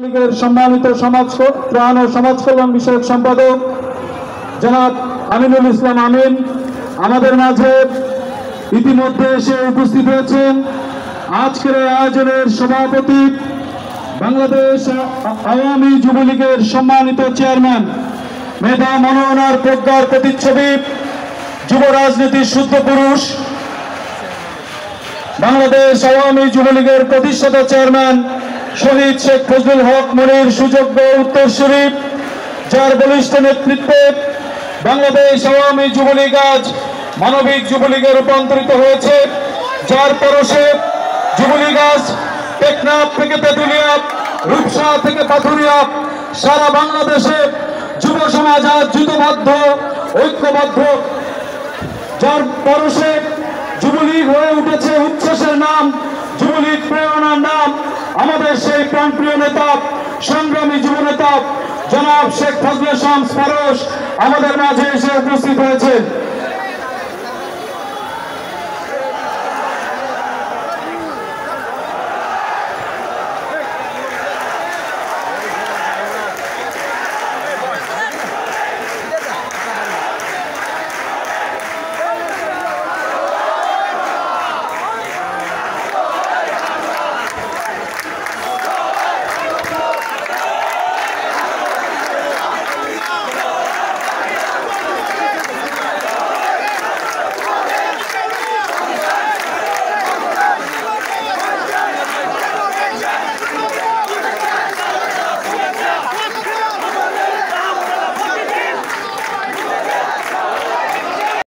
লীগের সম্মানিত সমাজ ত্রাণ ও সমাজ কল্যাণ বিষয়ক সম্পাদক জনাব আমিনুল ইসলাম আমিন আমাদের মাঝে ইতিমধ্যে এসে উপস্থিত হয়েছেন। আজকের আয়োজনের সভাপতি বাংলাদেশ আওয়ামী যুবলীগের সম্মানিত চেয়ারম্যান, মেধা মননার প্রজ্ঞার প্রতিচ্ছবি, যুব রাজনীতির শুদ্ধ পুরুষ, বাংলাদেশ আওয়ামী যুবলীগের প্রতিষ্ঠাতা চেয়ারম্যান শহীদ শেখ ফজলুল হক মনির সুযোগ্য উত্তরসূরি, যার বলিষ্ঠ নেতৃত্বে বাংলাদেশ আওয়ামী যুবলীগ আজ মানবিক যুবলীগে রূপান্তরিত হয়েছে, যার পরশে যুবলীগ আজ টেকনাফ থেকে তেঁতুলিয়া, রূপসা থেকে পাথুরিয়া সারা বাংলাদেশে যুব সমাজ আজ যুদ্ধবদ্ধ, ঐক্যবদ্ধ, যার পরশে যুবলীগ হয়ে উঠেছে উচ্ছ্বাসের নাম, যুবলীগ প্রেরণার নাম। আমাদের সেই প্রাণপ্রিয় নেতা, সংগ্রামী যুব নেতা জনাব শেখ ফজলে শামস ফারুক আমাদের মাঝে এসে উপস্থিত হয়েছে।